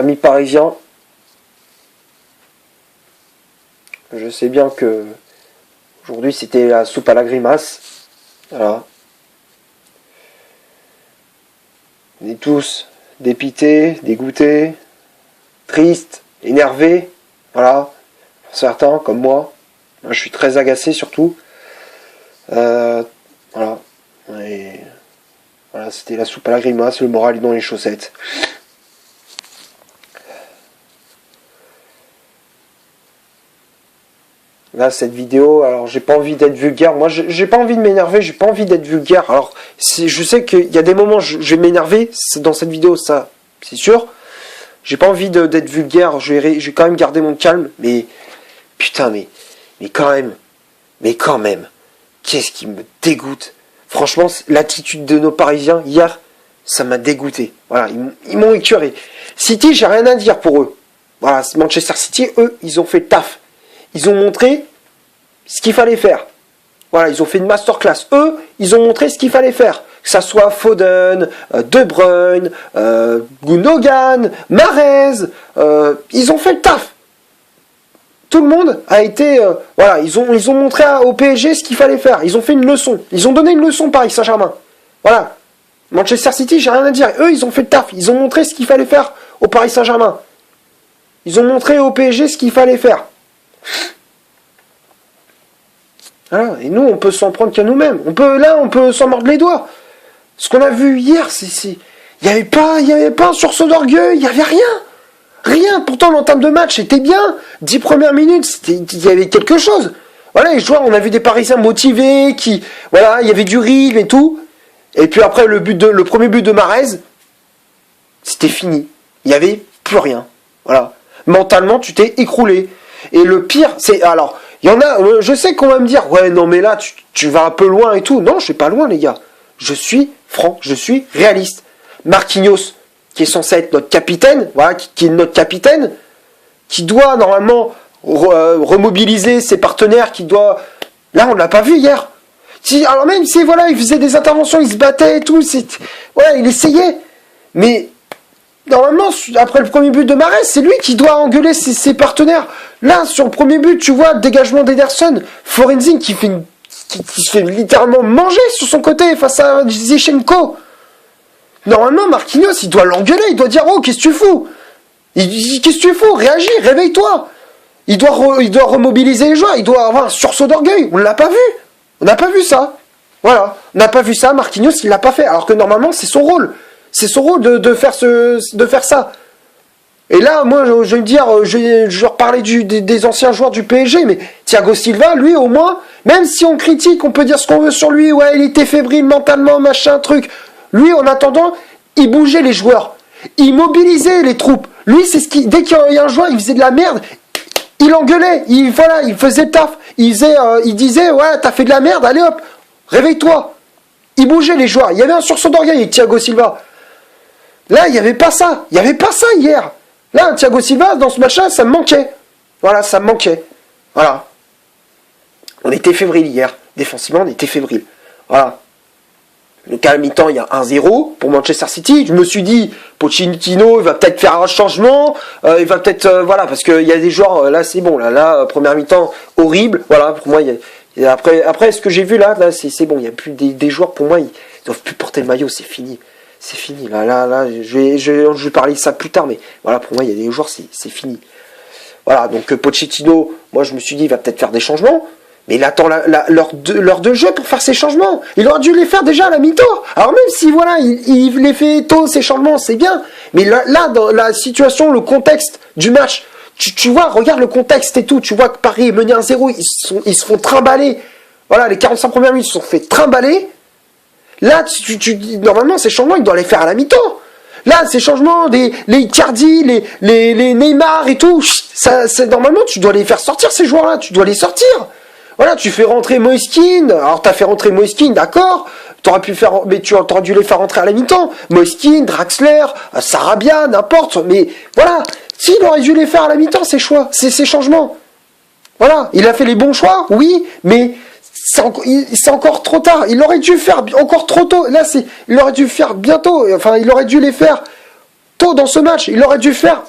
amis parisiens. Je sais bien que aujourd'hui c'était la soupe à la grimace. Voilà. On est tous dépités, dégoûtés, tristes, énervés. Voilà. Pour certains, comme moi. Moi je suis très agacé surtout. Voilà. Et voilà, c'était la soupe à la grimace, le moral est dans les chaussettes. Là, cette vidéo, alors j'ai pas envie d'être vulgaire. Moi, j'ai pas envie de m'énerver, j'ai pas envie d'être vulgaire. Alors, je sais qu'il y a des moments où je vais m'énerver, c'est dans cette vidéo, ça, c'est sûr. J'ai pas envie d'être vulgaire, je vais quand même garder mon calme, mais putain, mais quand même, qu'est-ce qui me dégoûte. Franchement, l'attitude de nos Parisiens, hier, ça m'a dégoûté. Voilà, ils m'ont écœuré. City, j'ai rien à dire pour eux. Voilà, Manchester City, eux, ils ont fait le taf. Ils ont montré ce qu'il fallait faire. Voilà, ils ont fait une masterclass. Eux, ils ont montré ce qu'il fallait faire. Que ça soit Foden, De Bruyne, Gundogan, Mahrez, ils ont fait le taf. Tout le monde a été... voilà, ils ont montré au PSG ce qu'il fallait faire. Ils ont fait une leçon. Ils ont donné une leçon Paris Saint-Germain. Voilà. Manchester City, j'ai rien à dire. Eux, ils ont fait le taf. Ils ont montré ce qu'il fallait faire au Paris Saint-Germain. Ils ont montré au PSG ce qu'il fallait faire. Voilà. Et nous, on peut s'en prendre qu'à nous-mêmes. On peut s'en mordre les doigts. Ce qu'on a vu hier, il n'y avait pas un sursaut d'orgueil, il n'y avait rien. Rien. Pourtant, l'entame de match était bien. 10 premières minutes, il y avait quelque chose. Voilà, les joueurs, on a vu des Parisiens motivés, voilà, il y avait du rythme et tout. Et puis après, le premier but de Mahrez, c'était fini. Il n'y avait plus rien. Voilà. Mentalement, tu t'es écroulé. Et le pire, c'est... Alors, il y en a... Je sais qu'on va me dire, ouais, non, mais là, tu vas un peu loin et tout. Non, je suis pas loin, les gars. Je suis franc, je suis réaliste. Marquinhos, qui est censé être notre capitaine, voilà, qui est notre capitaine, qui doit, normalement, remobiliser ses partenaires, Là, on ne l'a pas vu hier. Alors même si, voilà, il faisait des interventions, il se battait et tout, ouais, il essayait. Mais... Normalement, après le premier but de Mahrez, c'est lui qui doit engueuler ses partenaires. Là, sur le premier but, tu vois, le dégagement d'Ederson, Forenzin qui se fait littéralement manger sur son côté face à Zichenko. Normalement, Marquinhos, il doit l'engueuler, il doit dire « Oh, qu'est-ce que tu fous ?» Qu'est-ce que tu fous? Réagis, réveille-toi. Il doit remobiliser les joueurs, il doit avoir un sursaut d'orgueil. On ne l'a pas vu. On n'a pas vu ça. Voilà. On n'a pas vu ça, Marquinhos, il l'a pas fait. Alors que normalement, c'est son rôle. C'est son rôle de faire ça. Et là, moi, je vais me dire, je vais reparler des anciens joueurs du PSG, mais Thiago Silva, lui, au moins, même si on critique, on peut dire ce qu'on veut sur lui, ouais, il était fébrile mentalement, machin, truc. Lui, en attendant, il bougeait les joueurs. Il mobilisait les troupes. Lui, dès qu'il y a un joueur, il faisait de la merde, il engueulait, il faisait le taf. Il disait, ouais, t'as fait de la merde, allez hop, réveille-toi. Il bougeait les joueurs. Il y avait un sursaut d'orgueil avec Thiago Silva. Là, il n'y avait pas ça. Il n'y avait pas ça hier. Là, Thiago Silva, dans ce match-là, ça me manquait. Voilà, ça me manquait. Voilà. On était fébrile hier. Défensivement, on était fébrile. Voilà. Donc à la mi-temps, il y a 1-0 pour Manchester City. Je me suis dit, Pochettino, il va peut-être faire un changement. Il va peut-être... voilà, parce qu'il y a des joueurs... là, c'est bon. Là, première mi-temps, horrible. Voilà, pour moi, après, ce que j'ai vu là c'est bon. Il n'y a plus des joueurs, pour moi, ils doivent plus porter le maillot. C'est fini. C'est fini. Là, je vais parler de ça plus tard, mais voilà, pour moi, il y a des joueurs, c'est fini. Voilà, donc Pochettino, moi, je me suis dit, il va peut-être faire des changements, mais il attend l'heure de jeu pour faire ses changements. Il aurait dû les faire déjà à la mi-temps. Alors même si, voilà, il les fait tôt, ces changements, c'est bien. Mais là, dans la situation, le contexte du match, tu vois, regarde le contexte et tout, tu vois que Paris est mené 1-0, ils se font trimballer. Voilà, les 45 premières minutes, ils se sont fait trimballer. Là, normalement, ces changements, il doit les faire à la mi-temps. Là, ces changements, les Icardi, les Neymar et tout, normalement, tu dois les faire sortir, ces joueurs-là. Tu dois les sortir. Voilà, tu fais rentrer Moise Kean. Alors, t'as fait rentrer Moise Kean, d'accord. Mais tu aurais dû les faire rentrer à la mi-temps. Moise Kean, Draxler, Sarabia, n'importe. Mais voilà, s'il aurait dû les faire à la mi-temps, ces choix, ces changements. Voilà, il a fait les bons choix, oui, mais... C'est encore trop tard. Il aurait dû faire encore trop tôt. Là, il aurait dû faire bientôt. Enfin, il aurait dû les faire tôt dans ce match. Il aurait dû faire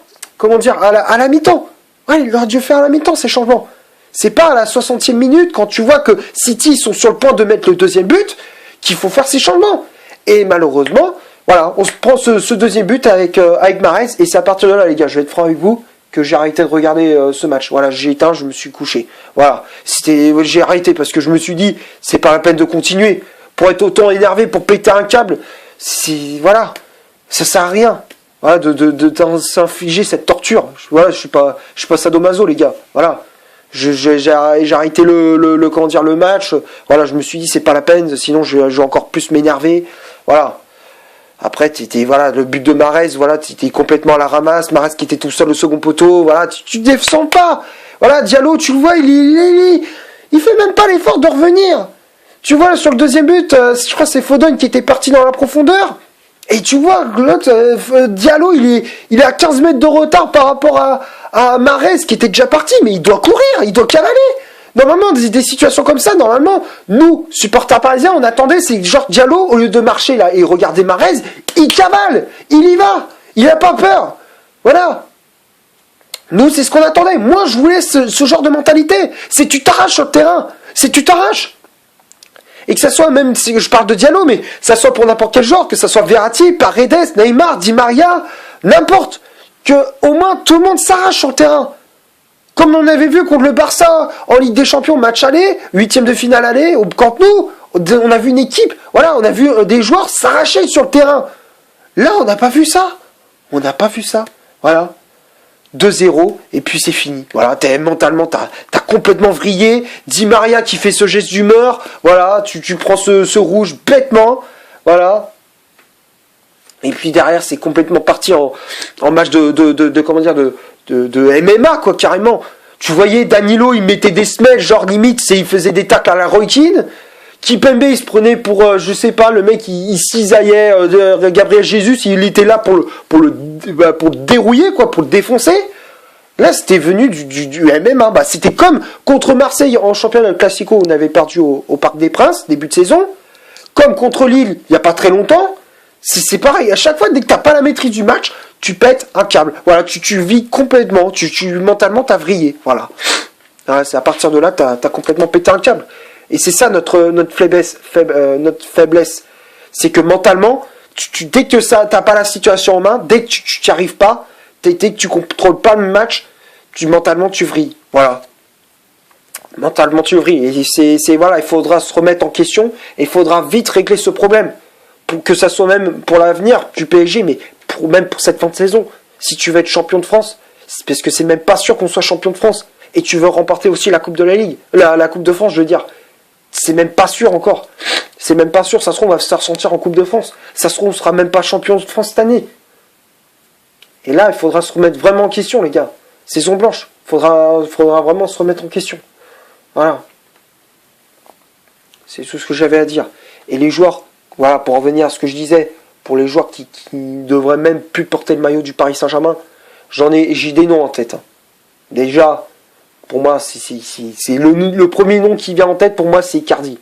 comment dire, à la mi-temps. Ouais, il aurait dû faire à la mi-temps ces changements. C'est pas à la 60e minute, quand tu vois que City sont sur le point de mettre le deuxième but, qu'il faut faire ces changements. Et malheureusement, voilà, on se prend ce deuxième but avec Mahrez, et c'est à partir de là, les gars, je vais être franc avec vous, que j'ai arrêté de regarder ce match. Voilà, j'ai éteint, je me suis couché. Voilà, j'ai arrêté parce que je me suis dit, c'est pas la peine de continuer. Pour être autant énervé, pour péter un câble, voilà, ça sert à rien. Voilà, de s'infliger cette torture. Voilà, je suis pas sadomaso, les gars. Voilà. J'ai arrêté le match. Voilà, je me suis dit c'est pas la peine, sinon je vais encore plus m'énerver. Voilà. Après, voilà, le but de Mahrez, voilà, t'étais complètement à la ramasse. Mahrez qui était tout seul au second poteau. Voilà, tu descends pas. Voilà, Diallo, tu le vois, il fait même pas l'effort de revenir. Tu vois, sur le deuxième but, je crois que c'est Foden qui était parti dans la profondeur. Et tu vois, l'autre, Diallo, il est à 15 mètres de retard par rapport à Mahrez qui était déjà parti, mais il doit courir, il doit cavaler. Normalement, des situations comme ça, normalement, nous, supporters parisiens, on attendait, c'est genre Diallo, au lieu de marcher là et regarder Mahrez, il cavale, il y va, il n'a pas peur. Voilà. Nous, c'est ce qu'on attendait. Moi, je voulais ce genre de mentalité. C'est tu t'arraches sur le terrain, c'est tu t'arraches. Et que ça soit, même si je parle de Diallo, mais ça soit pour n'importe quel genre, que ça soit Verratti, Paredes, Neymar, Di Maria, n'importe, que au moins tout le monde s'arrache sur le terrain. Comme on avait vu contre le Barça en Ligue des Champions, match aller, 8e de finale aller, au Camp Nou, on a vu une équipe, voilà, on a vu des joueurs s'arracher sur le terrain. Là, on n'a pas vu ça. On n'a pas vu ça. Voilà. 2-0, et puis c'est fini. Voilà, mentalement, t'as complètement vrillé. Di Maria qui fait ce geste d'humeur. Voilà, tu prends ce rouge bêtement. Voilà. Et puis derrière, c'est complètement parti en match comment dire, de MMA, quoi, carrément. Tu voyais Danilo, il mettait des semelles, genre limite, il faisait des tacles à la Roy Keane. Kimpembe, il se prenait pour, je sais pas, le mec, il cisaillait Gabriel Jesus, il était là pour le dérouiller, quoi, pour le défoncer. Là, c'était venu du MMA. Bah, c'était comme contre Marseille en championnat Classico, on avait perdu au Parc des Princes, début de saison. Comme contre Lille, il n'y a pas très longtemps. C'est pareil, à chaque fois, dès que tu n'as pas la maîtrise du match, tu pètes un câble. Voilà, tu vis complètement, mentalement, tu as vrillé. Voilà. C'est à partir de là, tu as complètement pété un câble. Et c'est ça notre faiblesse. C'est que mentalement, dès que tu n'as pas la situation en main, dès que tu n'y arrives pas, dès que tu ne contrôles pas le match, mentalement tu vrilles. Voilà. Mentalement tu vrilles. Et voilà, il faudra se remettre en question et il faudra vite régler ce problème. Pour que ça soit même pour l'avenir du PSG, mais même pour cette fin de saison. Si tu veux être champion de France, parce que c'est même pas sûr qu'on soit champion de France. Et tu veux remporter aussi la Coupe de la Ligue, la Coupe de France, je veux dire. C'est même pas sûr encore. C'est même pas sûr. Ça se trouve, on va se faire ressentir en Coupe de France. Ça se trouve, on sera même pas champion de France cette année. Et là, il faudra se remettre vraiment en question, les gars. Saison blanche. Faudra vraiment se remettre en question. Voilà. C'est tout ce que j'avais à dire. Et les joueurs, voilà, pour revenir à ce que je disais, pour les joueurs qui devraient même plus porter le maillot du Paris Saint-Germain, j'ai des noms en tête. Déjà, pour moi, c'est le premier nom qui vient en tête, pour moi, c'est Icardi.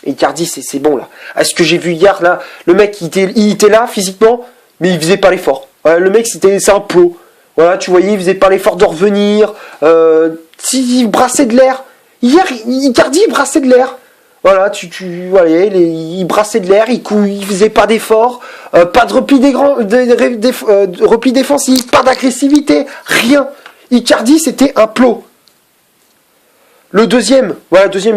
Icardi, c'est bon, là. À ce que j'ai vu hier, là, le mec, il était là, physiquement, mais il faisait pas l'effort. Voilà, le mec, c'est un plot. Voilà, tu voyais, il faisait pas l'effort de revenir. Il brassait de l'air. Hier, Icardi, il brassait de l'air. Voilà, voilà, il brassait de l'air, il faisait pas d'effort, pas de repli défensif, pas d'agressivité, rien. Icardi, c'était un plot. Le deuxième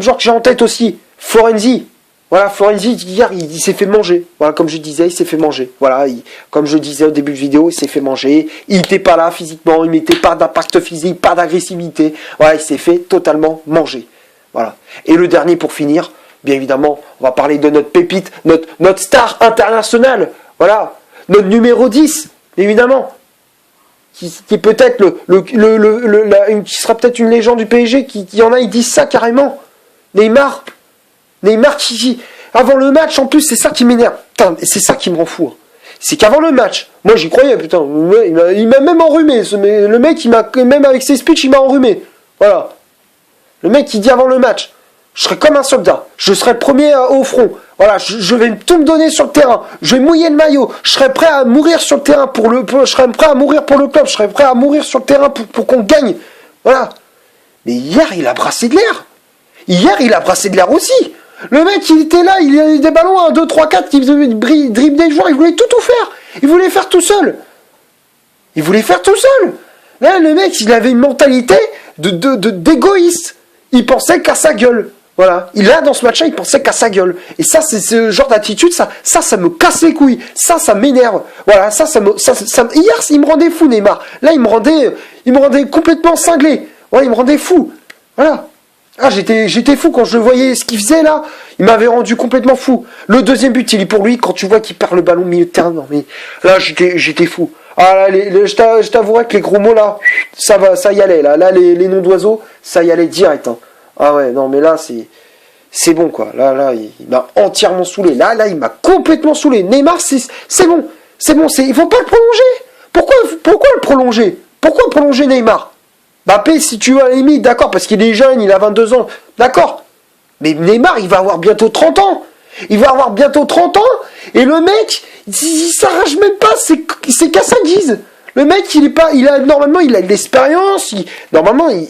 joueur que j'ai en tête aussi, Florenzi. Voilà, Florenzi, hier, il s'est fait manger. Voilà, comme je disais, il s'est fait manger. Voilà, comme je disais au début de vidéo, il s'est fait manger. Il n'était pas là physiquement, il mettait pas d'impact physique, pas d'agressivité. Voilà, il s'est fait totalement manger. Voilà. Et le dernier pour finir, bien évidemment, on va parler de notre pépite, notre star internationale. Voilà, notre numéro 10, évidemment. Qui est peut-être qui sera peut-être une légende du PSG, qui y en a, ils disent ça carrément. Neymar qui avant le match, en plus, c'est ça qui m'énerve. Putain, c'est ça qui me rend fou. C'est qu'avant le match, moi j'y croyais, putain, il m'a même enrhumé. Le mec, même avec ses speeches, il m'a enrhumé. Voilà. Le mec qui dit avant le match, Je serai comme un soldat. Je serai le premier au front. Voilà, je vais tout me donner sur le terrain. Je vais mouiller le maillot. Je serai prêt à mourir sur le terrain je serai prêt à mourir pour le club. Je serai prêt à mourir sur le terrain pour qu'on gagne. Voilà. Mais hier, il a brassé de l'air. Hier, il a brassé de l'air aussi. Le mec, il était là, il a eu des ballons 1, 2, 3, 4, il dribble des joueurs, il voulait tout faire. Il voulait faire tout seul. Là, le mec, il avait une mentalité d'égoïste. Il pensait qu'à sa gueule. Voilà. Dans ce match-là, il pensait qu'à sa gueule. Et ça, c'est ce genre d'attitude, ça me casse les couilles. Ça m'énerve. Voilà, hier, il me rendait fou, Neymar. Là, il me rendait complètement cinglé. Ouais, il me rendait fou. Voilà. Ah, j'étais fou quand je voyais ce qu'il faisait là. Il m'avait rendu complètement fou. Le deuxième but, il est pour lui. Quand tu vois qu'il perd le ballon au milieu de terrain, non mais là, j'étais fou. Ah là, je t'avouerai que les gros mots là, ça y allait là. Là, les noms d'oiseaux, ça y allait direct. Hein. Ah ouais, non mais là, c'est bon quoi. Là, il m'a entièrement saoulé. Là, il m'a complètement saoulé. Neymar, c'est bon. Il faut pas le prolonger. Pourquoi le prolonger? Pourquoi prolonger Neymar? Mbappé, si tu veux, à la limite, d'accord, parce qu'il est jeune, il a 22 ans, d'accord. Mais Neymar, il va avoir bientôt 30 ans. Et le mec, il s'arrache même pas, c'est qu'à sa guise. Le mec, normalement, il a de l'expérience.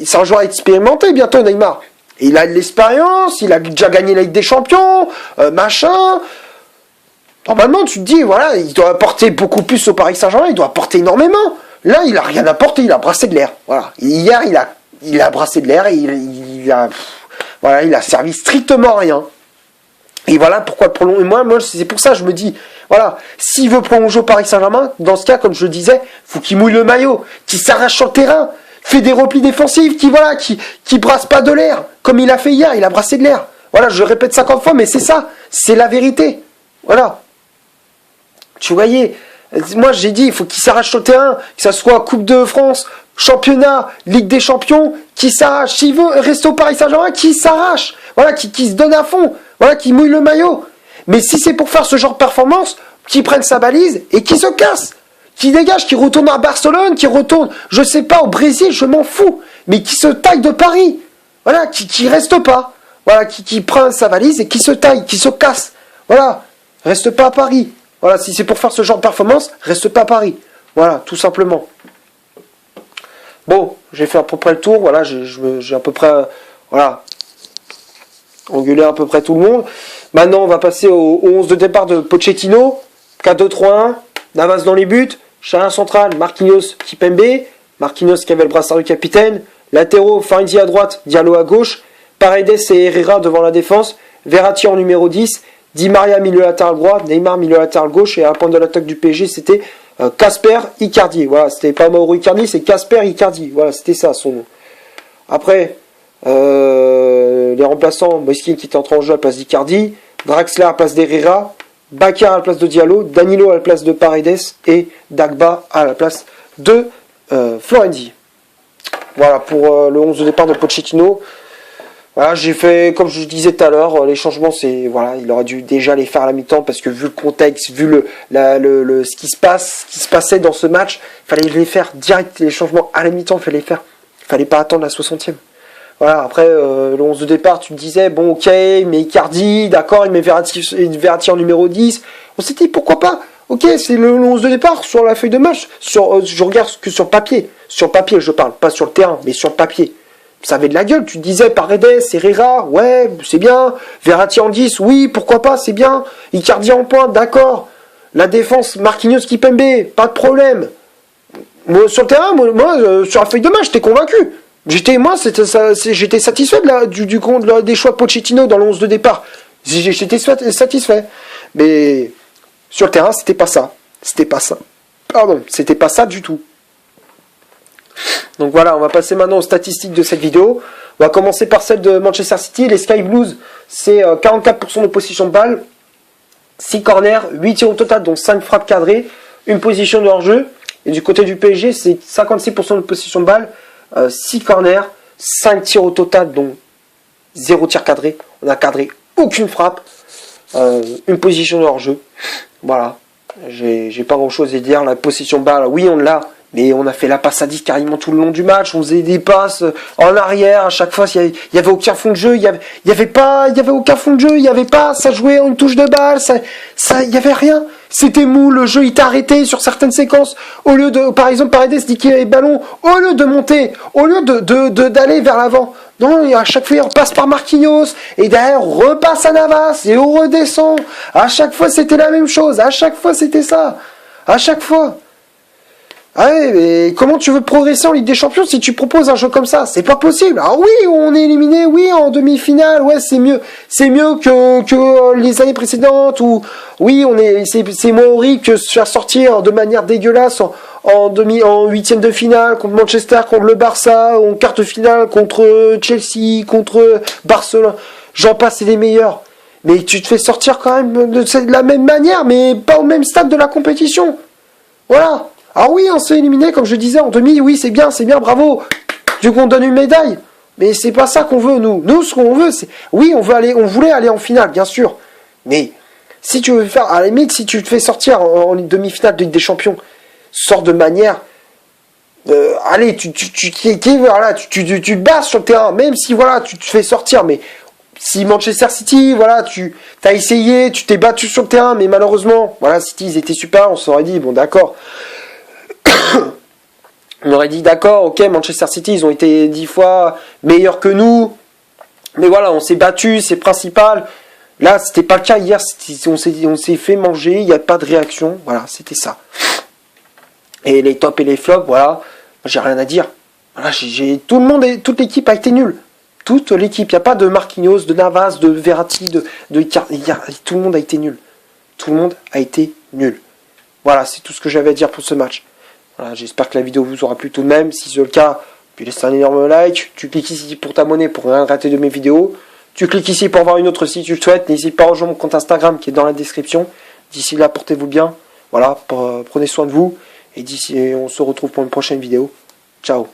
C'est un joueur expérimenté bientôt, Neymar. Et il a de l'expérience, il a déjà gagné la Ligue des Champions, machin. Normalement, tu te dis, voilà, il doit apporter beaucoup plus au Paris Saint-Germain, il doit apporter énormément. Là, il a rien apporté, il a brassé de l'air. Voilà. Hier, il a brassé de l'air et il a servi strictement rien. Et voilà pourquoi le prolonger. Moi, c'est pour ça que je me dis, voilà, s'il veut prolonger au Paris Saint-Germain, dans ce cas, comme je le disais, faut qu'il mouille le maillot, qu'il s'arrache sur le terrain, fait des replis défensifs, qui brasse pas de l'air, comme il a fait hier, il a brassé de l'air. Voilà, je répète 50 fois, mais c'est ça, c'est la vérité. Voilà. Tu voyais. Moi, j'ai dit, il faut qu'il s'arrache sur le terrain, que ça soit Coupe de France, Championnat, Ligue des Champions, qu'il s'arrache. S'il veut rester au Paris Saint-Germain, qu'il s'arrache. Voilà, qu'il se donne à fond. Voilà, qu'il mouille le maillot. Mais si c'est pour faire ce genre de performance, qu'il prenne sa valise et qu'il se casse. Qu'il dégage, qu'il retourne à Barcelone, qu'il retourne, je sais pas, au Brésil, je m'en fous. Mais qu'il se taille de Paris. Voilà, qu'il reste pas. Voilà, qu'il prenne sa valise et qu'il se taille, qu'il se casse. Voilà, reste pas à Paris. Voilà, si c'est pour faire ce genre de performance, reste pas à Paris. Voilà, tout simplement. Bon, j'ai fait à peu près le tour. Voilà, j'ai à peu près, engueulé à peu près tout le monde. Maintenant, on va passer au 11 de départ de Pochettino. 4-2-3-1. Navas dans les buts. Charnière central, Marquinhos, Kimpembe. Marquinhos qui avait le brassard du capitaine. Latéraux, Farenzi à droite, Diallo à gauche. Paredes et Herrera devant la défense. Verratti en numéro 10. Di Maria milieu latéral droit, Neymar milieu latéral gauche, et à la pointe de l'attaque du PSG, c'était Casper Icardi. Voilà, c'était pas Mauro Icardi, c'est Casper Icardi. Voilà, c'était ça son nom. Après, les remplaçants, Moiskin qui était entré en jeu à la place d'Icardi, Draxler à la place d'Herrera, Bakar à la place de Diallo, Danilo à la place de Paredes et Dagba à la place de Florenzi. Voilà pour le 11 de départ de Pochettino. Voilà, j'ai fait, comme je disais tout à l'heure, les changements, il aurait dû déjà les faire à la mi-temps parce que vu le contexte, vu ce qui se passait dans ce match, il fallait les faire direct, les changements à la mi-temps, il fallait les faire. Il fallait pas attendre la 60e. Voilà, après, le 11 de départ, tu me disais, bon, ok, mais Icardi, d'accord, il met Verratti en numéro 10. On s'est dit, pourquoi pas? Ok, c'est le 11 de départ sur la feuille de match. Je regarde que sur papier. Sur papier, je parle, pas sur le terrain, mais sur le papier. Ça avait de la gueule, tu te disais Paredes, Herrera, ouais, c'est bien. Verratti en 10, oui, pourquoi pas, c'est bien. Icardi en pointe, d'accord. La défense, Marquinhos, Kimpembe, pas de problème. Moi, sur le terrain, sur la feuille de match, j'étais convaincu. J'étais satisfait des choix de Pochettino dans le 11 de départ. J'étais satisfait. Mais sur le terrain, c'était pas ça. C'était pas ça du tout. Donc voilà, on va passer maintenant aux statistiques de cette vidéo. On va commencer par celle de Manchester City. Les Sky Blues, c'est 44% de possession de balle, 6 corners, 8 tirs au total, dont 5 frappes cadrées, une position de hors-jeu. Et du côté du PSG, c'est 56% de possession de balle, 6 corners, 5 tirs au total, dont 0 tir cadré. On n'a cadré aucune frappe, une position de hors-jeu. Voilà, j'ai pas grand-chose à dire. La possession de balle, oui, on l'a. Mais on a fait la passe à 10 carrément tout le long du match. On faisait des passes en arrière. À chaque fois, il y avait aucun fond de jeu. Il y avait aucun fond de jeu. Il y avait pas, ça jouait en une touche de balle. Il y avait rien. C'était mou. Le jeu, il t'a arrêté sur certaines séquences. Au lieu de, par exemple, Paredes dit qu'il y avait le ballon. Au lieu de monter, au lieu d'aller vers l'avant. Non, à chaque fois, on passe par Marquinhos. Et derrière, on repasse à Navas. Et on redescend. À chaque fois, c'était la même chose. À chaque fois, c'était ça. À chaque fois. Ah ouais, mais comment tu veux progresser en Ligue des Champions si tu proposes un jeu comme ça? C'est pas possible. Alors oui, on est éliminé, oui, en demi-finale, ouais, c'est mieux que les années précédentes, ou oui, c'est moins horrible que se faire sortir de manière dégueulasse en huitième de finale contre Manchester, contre le Barça, en quart de finale contre Chelsea, contre Barcelone. J'en passe, c'est les meilleurs. Mais tu te fais sortir quand même de la même manière, mais pas au même stade de la compétition. Voilà. Ah oui, on s'est éliminé, comme je disais, en demi, oui, c'est bien, bravo. Dieu qu'on donne une médaille. Mais c'est pas ça qu'on veut, nous. Nous, ce qu'on veut, c'est... Oui, on voulait aller en finale, bien sûr. Mais si tu veux faire... À la limite, si tu te fais sortir en demi-finale de Ligue des Champions, sors de manière... allez, tu te bases sur le terrain, même si, voilà, tu te fais sortir, mais... Si Manchester City, voilà, tu as essayé, tu t'es battu sur le terrain, mais malheureusement, voilà, City, ils étaient super, on s'aurait dit, bon, d'accord... On aurait dit d'accord, ok, Manchester City, ils ont été 10 fois meilleurs que nous. Mais voilà, on s'est battu, c'est principal. Là, c'était pas le cas hier, on s'est fait manger, il n'y a pas de réaction. Voilà, c'était ça. Et les tops et les flops, voilà, j'ai rien à dire. Voilà, toute l'équipe a été nulle. Toute l'équipe, il n'y a pas de Marquinhos, de Navas, de Verratti, tout le monde a été nul. Tout le monde a été nul. Voilà, c'est tout ce que j'avais à dire pour ce match. Voilà, j'espère que la vidéo vous aura plu tout de même. Si c'est le cas, puis laissez un énorme like. Tu cliques ici pour t'abonner pour rien rater de mes vidéos. Tu cliques ici pour voir une autre si tu le souhaites. N'hésite pas à rejoindre mon compte Instagram qui est dans la description. D'ici là, portez-vous bien. Voilà, prenez soin de vous. Et on se retrouve pour une prochaine vidéo. Ciao.